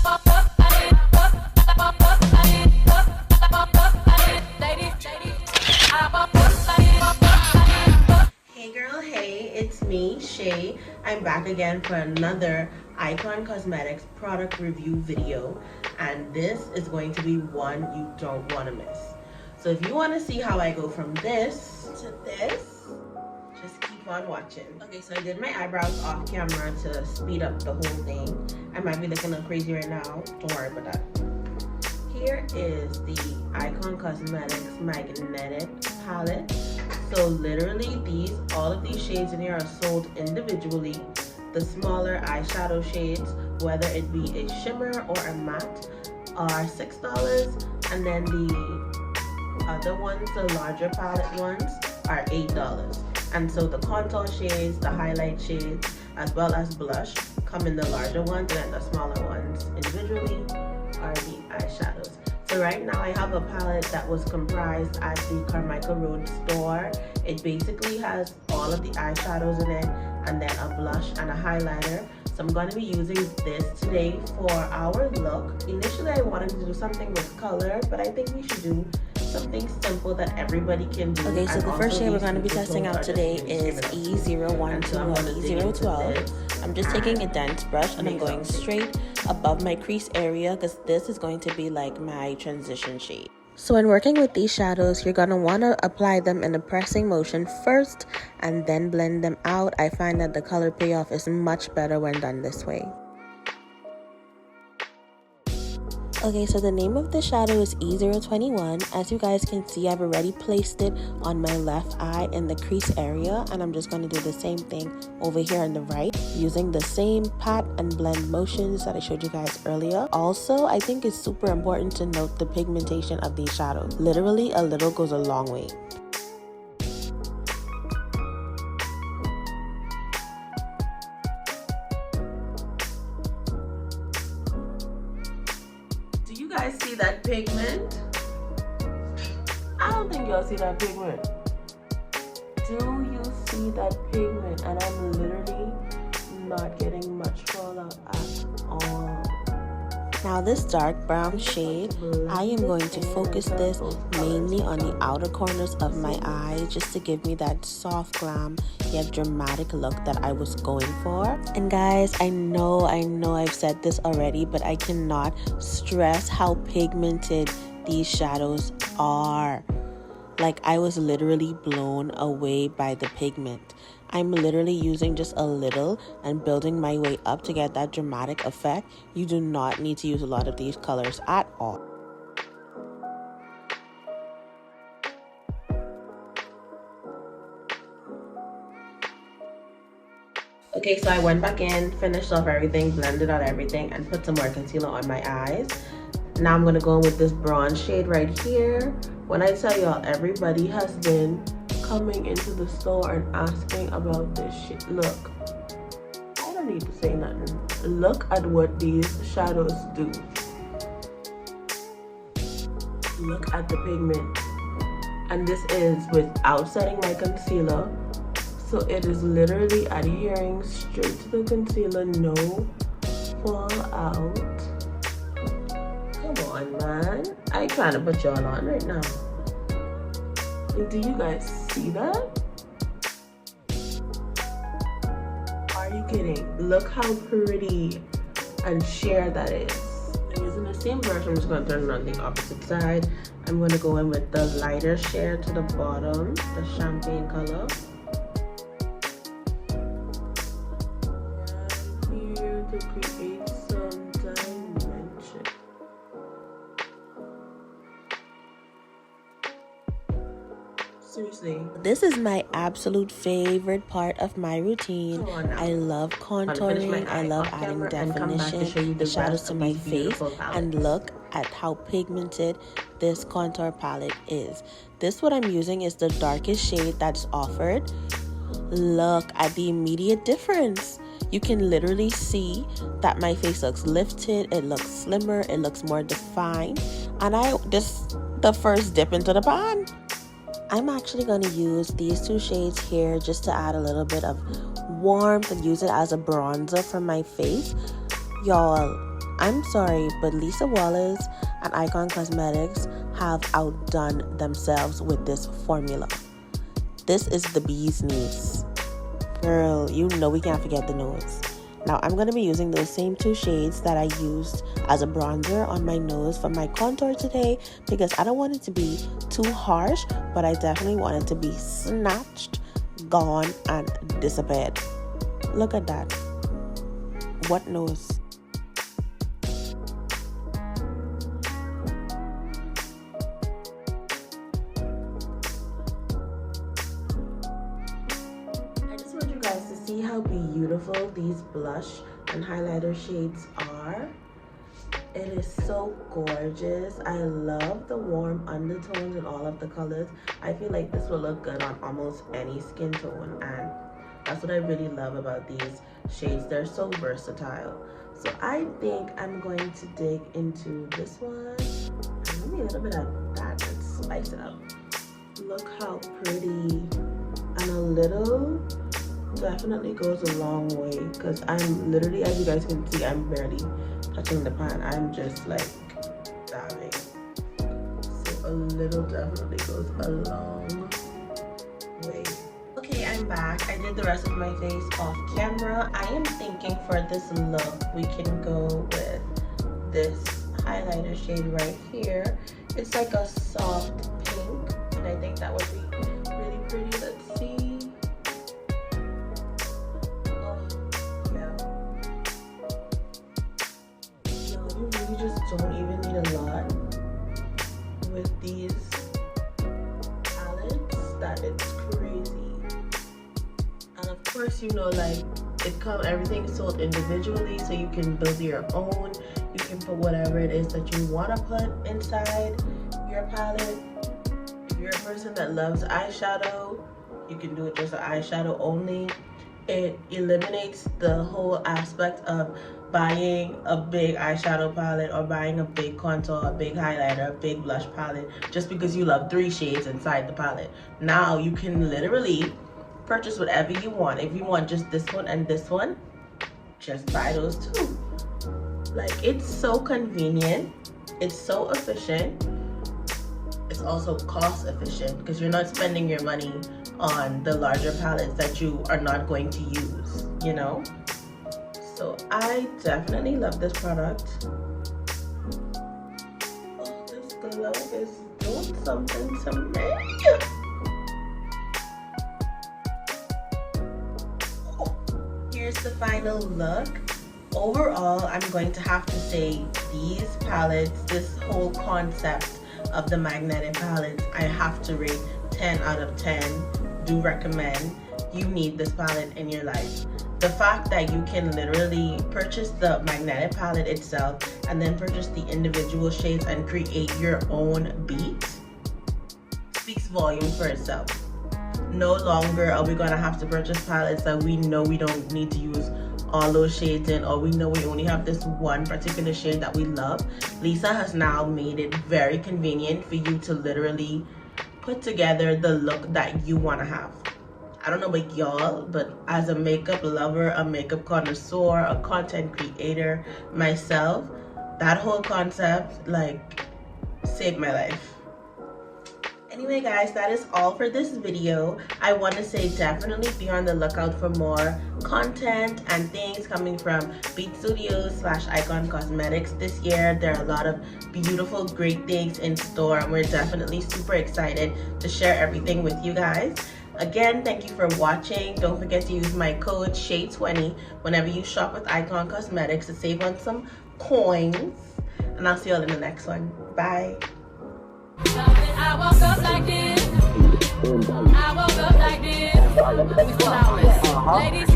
Hey girl, hey, it's me, Shay. I'm back again for another I.C.O.N Cosmetics product review video, and this is going to be one you don't want to miss. So if you want to see how I go from this to this, just keep on watching. Okay, so I did my eyebrows off camera to speed up the whole thing. I might be looking a little crazy right now, don't worry about that. Here is the I.C.O.N Cosmetics Magnetic Palette. So literally all of these shades in here are sold individually. The smaller eyeshadow shades, whether it be a shimmer or a matte, are $6, and then the other ones, the larger palette ones, are $8. And so the contour shades, the highlight shades, as well as blush come in the larger ones, and then the smaller ones individually are the eyeshadows. So right now I have a palette that was comprised at the Carmichael Road store. It basically has all of the eyeshadows in it, and then a blush and a highlighter. So I'm going to be using this today for our look. Initially I wanted to do something with color, but I think we should do something simple that everybody can do. Okay, so the first shade we're going to be testing out today is E012 or E012. I'm just taking a dense brush and I'm going straight above my crease area because this is going to be like my transition shade. So when working with these shadows, you're going to want to apply them in a pressing motion first and then blend them out. I find that the color payoff is much better when done this way. Okay, so the name of the shadow is E021. As you guys can see, I've already placed it on my left eye in the crease area, and I'm just going to do the same thing over here on the right using the same pat and blend motions that I showed you guys earlier. Also, I think it's super important to note the pigmentation of these shadows. Literally, a little goes a long way. See that pigment? I don't think y'all see that pigment. Do you see that pigment? And I'm literally not getting much fallout at all. Now this dark brown shade, I am going to focus this mainly on the outer corners of my eye just to give me that soft glam yet dramatic look that I was going for. And guys, I know I've said this already, but I cannot stress how pigmented these shadows are. Like, I was literally blown away by the pigment. I'm literally using just a little and building my way up to get that dramatic effect. You do not need to use a lot of these colors at all. Okay, so I went back in, finished off everything, blended out everything, and put some more concealer on my eyes. Now I'm going to go in with this bronze shade right here. When I tell y'all, everybody has been coming into the store and asking about this shit. Look, I don't need to say nothing. Look at what these shadows do. Look at the pigment. And this is without setting my concealer. So it is literally adhering straight to the concealer, no fallout. Come on, man. I trying to put y'all on right now. Do you guys see that? Are you kidding? Look how pretty and sheer that is. I'm using the same brush. I'm just going to turn it on the opposite side. I'm going to go in with the lighter shade to the bottom, the champagne color. And here to create some dimension. Seriously. This is my absolute favorite part of my routine. I love contouring, I love adding definition, the shadows to my face, and look at how pigmented this contour palette is. This what I'm using is the darkest shade that's offered. Look at the immediate difference. You can literally see that my face looks lifted, it looks slimmer, it looks more defined, and this the first dip into the pan. I'm actually going to use these two shades here just to add a little bit of warmth and use it as a bronzer for my face. Y'all, I'm sorry, but Lisa Wallace and I.C.O.N Cosmetics have outdone themselves with this formula. This is the bee's knees. Girl, you know we can't forget the nose. Now, I'm going to be using those same 2 shades that I used as a bronzer on my nose for my contour today because I don't want it to be too harsh, but I definitely want it to be snatched, gone, and disappeared. Look at that. What nose? Guys, to see how beautiful these blush and highlighter shades are. It is so gorgeous. I love the warm undertones and all of the colors. I feel like this will look good on almost any skin tone, and that's what I really love about these shades. They're so versatile. So I think I'm going to dig into this one and maybe a little bit of that and spice it up. Look how pretty, and a little definitely goes a long way because I'm literally, as you guys can see, I'm barely touching the pan. I'm just like dabbing. So a little definitely goes a long way. Okay, I'm back. I did the rest of my face off camera. I am thinking for this look, we can go with this highlighter shade right here. It's like a soft pink, and I think that would be really pretty. Let's see. You just don't even need a lot with these palettes, that it's crazy. And of course, you know, like everything's sold individually, so you can build your own. You can put whatever it is that you want to put inside your palette. If you're a person that loves eyeshadow, you can do it just an eyeshadow only. It eliminates the whole aspect of buying a big eyeshadow palette or buying a big contour, a big highlighter, a big blush palette just because you love 3 shades inside the palette. Now you can literally purchase whatever you want. If you want just this one and this one, just buy those 2. Like, it's so convenient, it's so efficient, it's also cost efficient because you're not spending your money on the larger palettes that you are not going to use, you know? So I definitely love this product. Oh, this glow is doing something to me. Here's the final look. Overall, I'm going to have to say these palettes, this whole concept of the magnetic palettes, I have to rate 10 out of 10. Do recommend. You need this palette in your life. The fact that you can literally purchase the magnetic palette itself and then purchase the individual shades and create your own beat speaks volume for itself. No longer are we gonna have to purchase palettes that we know we don't need to use all those shades in, or we know we only have this one particular shade that we love. Lisa has now made it very convenient for you to literally put together the look that you want to have. I don't know about y'all, but as a makeup lover, a makeup connoisseur, a content creator myself, that whole concept like saved my life. Anyway guys, that is all for this video. I want to say definitely be on the lookout for more content and things coming from Beat Studios / I.C.O.N Cosmetics this year. There are a lot of beautiful, great things in store, and we're definitely super excited to share everything with you guys. Again, thank you for watching. Don't forget to use my code SHAY20 whenever you shop with I.C.O.N Cosmetics to save on some coins. And I'll see you all in the next one. Bye. I woke up like this. I woke up like this. Ladies,